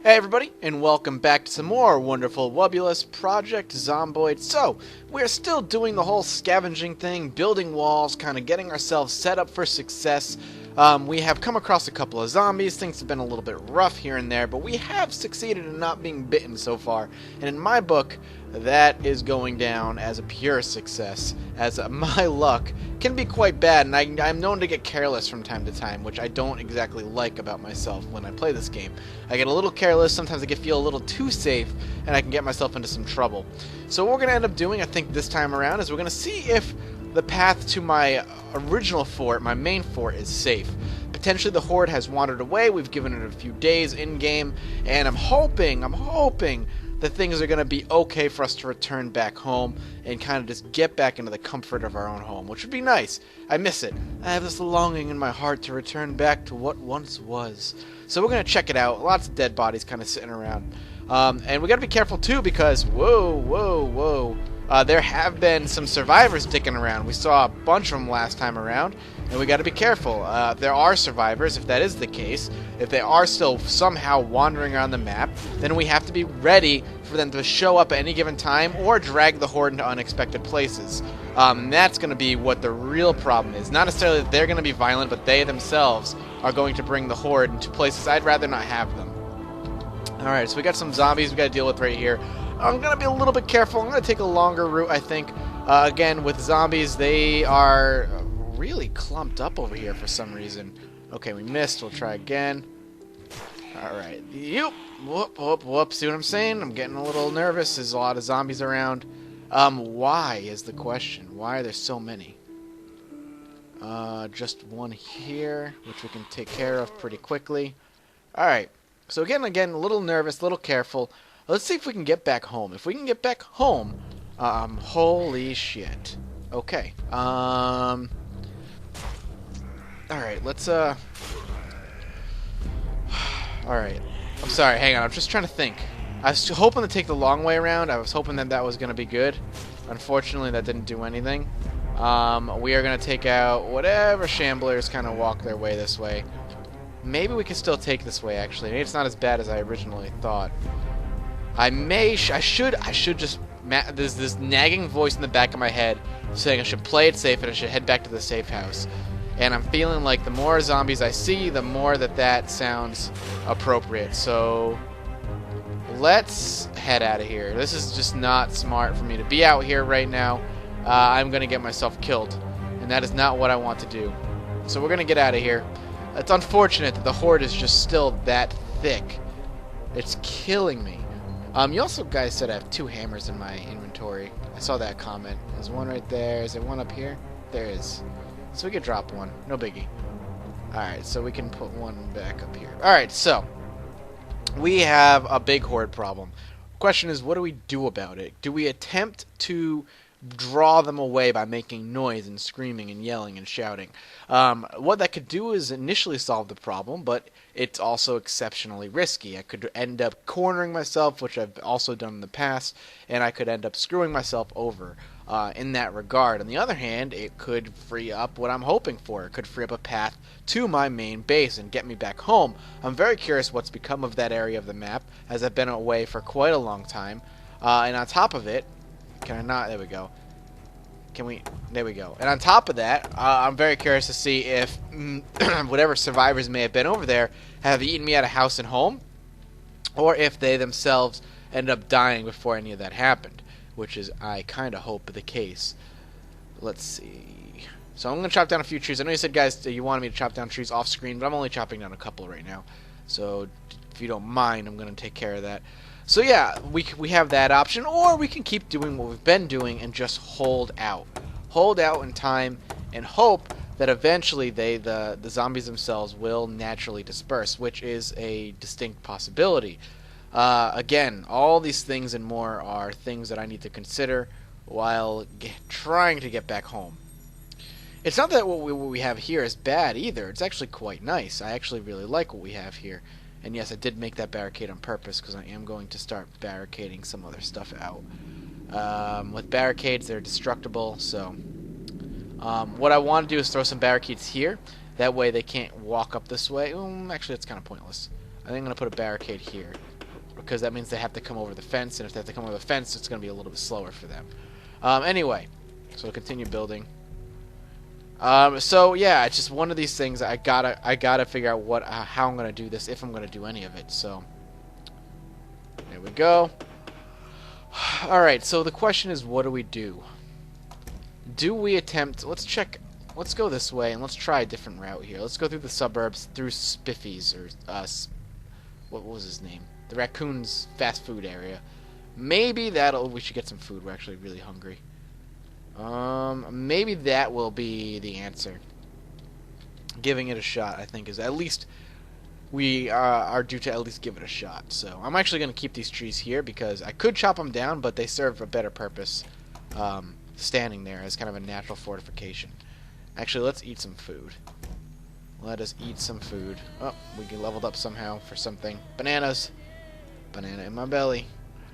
Hey everybody, and welcome back to some more wonderful Wubulous Project Zomboid. So, we're still doing the whole scavenging thing, building walls, kind of getting ourselves set up for success. We have come across a couple of zombies, things have been a little bit rough here and there, but we have succeeded in not being bitten so far. And in my book, that is going down as a pure success, as my luck can be quite bad, and I'm known to get careless from time to time, which I don't exactly like about myself when I play this game. I get a little careless, sometimes I feel a little too safe, and I can get myself into some trouble. So what we're going to end up doing, I think, this time around, is we're going to see if the path to my original fort, my main fort, is safe. Potentially the horde has wandered away, we've given it a few days in-game, and I'm hoping that things are going to be okay for us to return back home and kind of just get back into the comfort of our own home, which would be nice. I miss it. I have this longing in my heart to return back to what once was. So we're going to check it out. Lots of dead bodies kind of sitting around. And we got to be careful too because, whoa. There have been some survivors dicking around. We saw a bunch of them last time around, and we got to be careful. There are survivors, if that is the case. If they are still somehow wandering around the map, then we have to be ready for them to show up at any given time or drag the horde into unexpected places. That's going to be what the real problem is. Not necessarily that they're going to be violent, but they themselves are going to bring the horde into places I'd rather not have them. Alright, so we got some zombies we got to deal with right here. I'm going to be a little bit careful. I'm going to take a longer route, I think. Again, with zombies, they are really clumped up over here for some reason. Okay, we missed. We'll try again. Alright. Yep. Whoop. See what I'm saying? I'm getting a little nervous. There's a lot of zombies around. Why is the question? Why are there so many? Just one here, which we can take care of pretty quickly. Alright. So again, a little nervous, a little careful. Let's see if we can get back home. If we can get back home, holy shit. Okay. Alright, let's, Alright. I'm sorry, hang on. I'm just trying to think. I was hoping to take the long way around. I was hoping that was going to be good. Unfortunately, that didn't do anything. We are going to take out whatever shamblers kind of walk their way this way. Maybe we can still take this way, actually. Maybe it's not as bad as I originally thought. I should just... There's this nagging voice in the back of my head saying I should play it safe and I should head back to the safe house. And I'm feeling like the more zombies I see, the more that sounds appropriate. So let's head out of here. This is just not smart for me to be out here right now. I'm going to get myself killed. And that is not what I want to do. So we're going to get out of here. It's unfortunate that the horde is just still that thick. It's killing me. You also guys said I have 2 hammers in my inventory. I saw that comment. There's one right there. Is there one up here? There is. So we could drop one. No biggie. Alright, so we can put one back up here. Alright, so we have a big horde problem. Question is, what do we do about it? Do we attempt to draw them away by making noise and screaming and yelling and shouting? What that could do is initially solve the problem, but it's also exceptionally risky. I could end up cornering myself, which I've also done in the past, and I could end up screwing myself over in that regard. On the other hand, it could free up what I'm hoping for. It could free up a path to my main base and get me back home. I'm very curious what's become of that area of the map, as I've been away for quite a long time. And on top of it, can I not? There we go. There we go. And on top of that, I'm very curious to see if whatever survivors may have been over there have eaten me at a house and home, or if they themselves ended up dying before any of that happened, which is, I kind of hope, the case. Let's see. So I'm going to chop down a few trees. I know you said, guys, that you wanted me to chop down trees off screen, but I'm only chopping down a couple right now. So if you don't mind, I'm going to take care of that. So yeah, we have that option, or we can keep doing what we've been doing and just hold out. Hold out in time and hope that eventually the zombies themselves will naturally disperse, which is a distinct possibility. Again, all these things and more are things that I need to consider while trying to get back home. It's not that what we have here is bad either. It's actually quite nice. I actually really like what we have here. And yes, I did make that barricade on purpose because I am going to start barricading some other stuff out. With barricades, they're destructible, so what I want to do is throw some barricades here. That way they can't walk up this way. Actually, that's kind of pointless. I think I'm going to put a barricade here. because that means they have to come over the fence, and if they have to come over the fence, it's going to be a little bit slower for them. Anyway, so we'll continue building. So yeah, it's just one of these things. I gotta figure out how I'm gonna do this, if I'm gonna do any of it. So there we go. All right. So the question is, what do we do? Do we attempt? Let's check. Let's go this way and let's try a different route here. Let's go through the suburbs, through Spiffy's or what was his name? The raccoon's fast food area. Maybe we should get some food. We're actually really hungry. Maybe that will be the answer. Giving it a shot, I think, is at least we are due to at least give it a shot. So I'm actually going to keep these trees here because I could chop them down, but they serve a better purpose standing there as kind of a natural fortification. Actually, let's eat some food. Let us eat some food. Oh, we leveled up somehow for something. Bananas. Banana in my belly.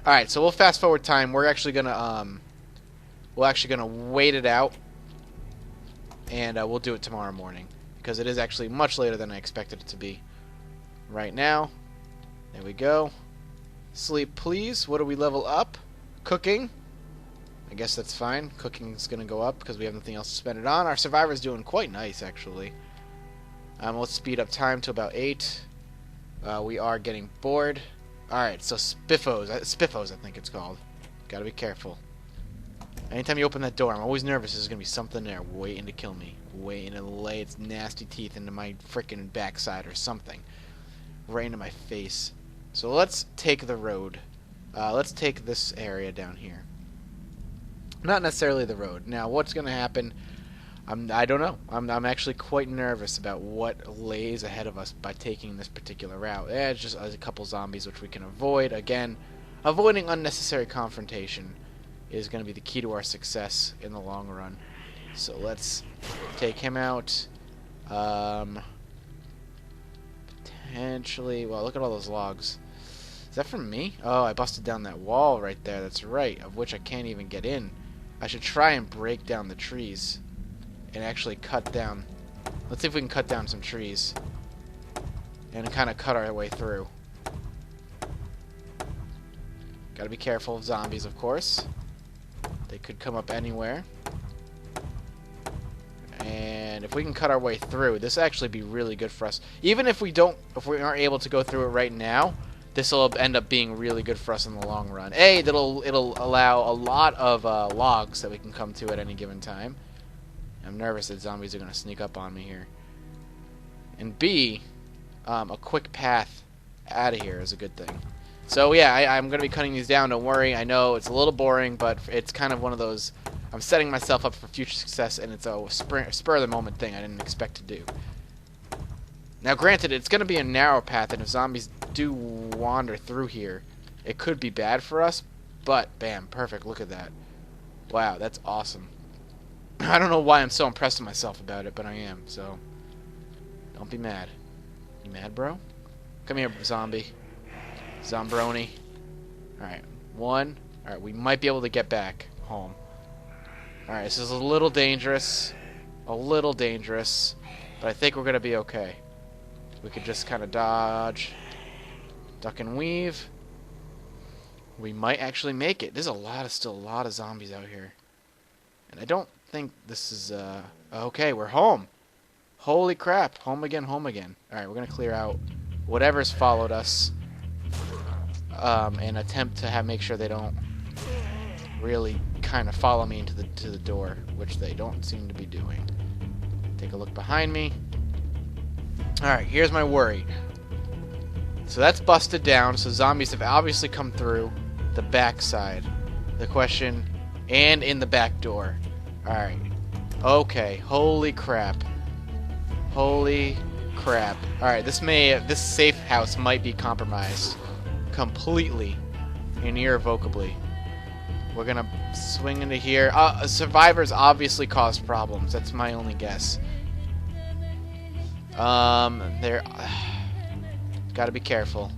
Alright, so we'll fast forward time. We're actually gonna wait it out, and we'll do it tomorrow morning because it is actually much later than I expected it to be. Right now, there we go. Sleep, please. What do we level up? Cooking. I guess that's fine. Cooking's gonna go up because we have nothing else to spend it on. Our survivor's doing quite nice, actually. Let's speed up time to about 8. We are getting bored. Alright, so Spiffos, I think it's called. Gotta be careful. Anytime you open that door, I'm always nervous there's gonna be something there waiting to kill me. Waiting to lay its nasty teeth into my frickin' backside or something. Right into my face. So let's take the road. Let's take this area down here. Not necessarily the road. Now, what's gonna happen? I don't know. I'm actually quite nervous about what lays ahead of us by taking this particular route. It's just a couple zombies which we can avoid. Again, avoiding unnecessary confrontation is going to be the key to our success in the long run. So let's take him out. Potentially... Well, look at all those logs. Is that from me? Oh, I busted down that wall right there. That's right, of which I can't even get in. I should try and break down the trees and actually cut down. Let's see if we can cut down some trees and kind of cut our way through. Gotta be careful of zombies, of course. They could come up anywhere. And if we can cut our way through, this will actually be really good for us. Even if we aren't able to go through it right now, this will end up being really good for us in the long run. A, it'll allow a lot of logs that we can come to at any given time. I'm nervous that zombies are going to sneak up on me here. And B, a quick path out of here is a good thing. So yeah, I'm going to be cutting these down, don't worry. I know it's a little boring, but it's kind of one of those... I'm setting myself up for future success, and it's a spur-of-the-moment thing I didn't expect to do. Now granted, it's going to be a narrow path, and if zombies do wander through here, it could be bad for us, but bam, perfect, look at that. Wow, that's awesome. I don't know why I'm so impressed with myself about it, but I am, so don't be mad. You mad, bro? Come here, zombie. Zombroni. Alright, one. Alright, we might be able to get back home. Alright, this is a little dangerous. A little dangerous. But I think we're going to be okay. We could just kind of dodge. Duck and weave. We might actually make it. There's still a lot of zombies out here. And I don't think this is, okay, we're home. Holy crap. Home again, home again. Alright, we're going to clear out whatever's followed us. And attempt to make sure they don't really kind of follow me to the door, which they don't seem to be doing. Take a look behind me. Alright, here's my worry. So that's busted down, so zombies have obviously come through the back side. The question, and in the back door. Alright. Okay, holy crap. Holy crap. Alright, this safe house might be compromised. Completely and irrevocably. We're gonna swing into here. Survivors obviously caused problems. That's my only guess. Gotta be careful.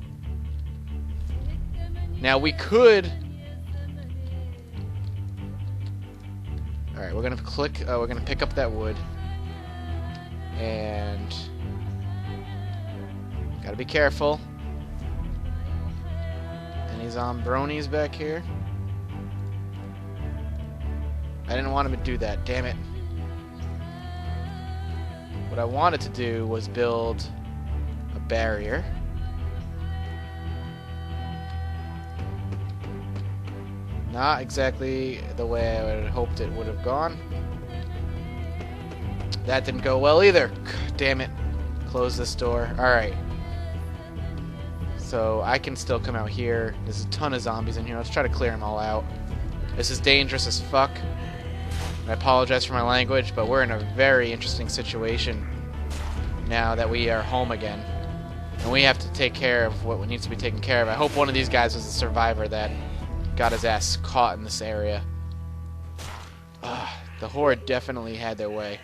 Now we could. All right, we're gonna click. We're gonna pick up that wood, and gotta be careful. Any zombronis back here? I didn't want him to do that, damn it. What I wanted to do was build a barrier. Not exactly the way I would have hoped it would have gone. That didn't go well either. Damn it. Close this door. Alright. So I can still come out here. There's a ton of zombies in here. Let's try to clear them all out. This is dangerous as fuck. And I apologize for my language, but we're in a very interesting situation now that we are home again. And we have to take care of what needs to be taken care of. I hope one of these guys was a survivor that got his ass caught in this area. The Horde definitely had their way.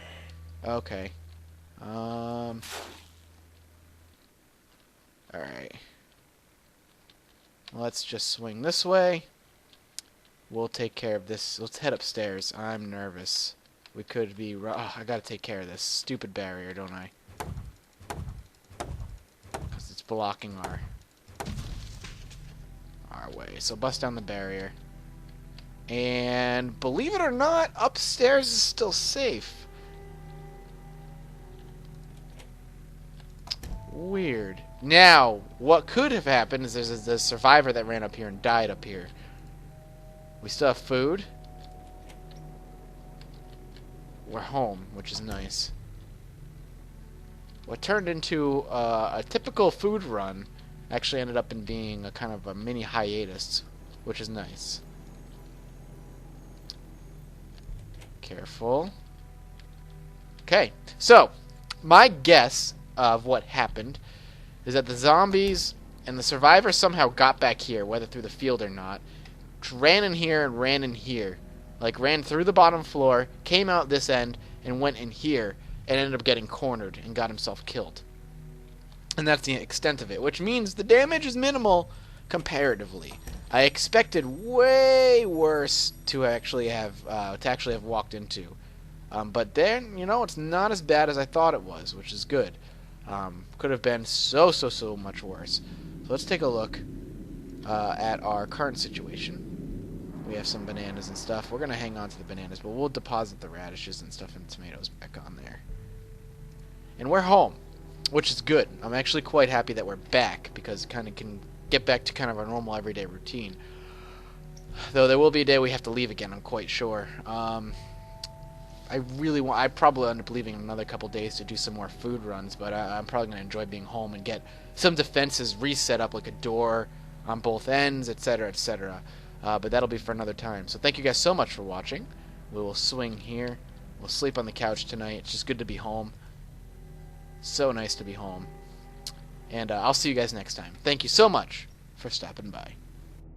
Okay. Alright. Let's just swing this way. We'll take care of this. Let's head upstairs. I'm nervous. We could be... Oh, I gotta take care of this stupid barrier, don't I? Because it's blocking our way. So bust down the barrier. And believe it or not, upstairs is still safe. Weird. Now, what could have happened is there's a survivor that ran up here and died up here. We still have food. We're home, which is nice. What turned into a typical food run actually ended up in being a kind of a mini hiatus, which is nice. Careful. Okay, so my guess of what happened is that the zombies and the survivors somehow got back here, whether through the field or not, ran in here and ran in here. Like, ran through the bottom floor, came out this end, and went in here, and ended up getting cornered and got himself killed. And that's the extent of it, which means the damage is minimal comparatively. I expected way worse to actually have walked into. But then, you know, it's not as bad as I thought it was, which is good. Could have been so much worse. So let's take a look at our current situation. We have some bananas and stuff. We're going to hang on to the bananas, but we'll deposit the radishes and stuff and tomatoes back on there. And we're home, which is good. I'm actually quite happy that we're back, because kind of can get back to kind of our normal everyday routine. Though there will be a day we have to leave again, I'm quite sure. I probably end up leaving in another couple days to do some more food runs, but I'm probably going to enjoy being home and get some defenses reset up, like a door on both ends, etc., etc. But that'll be for another time. So thank you guys so much for watching. We will swing here. We'll sleep on the couch tonight. It's just good to be home. So nice to be home. And I'll see you guys next time. Thank you so much for stopping by.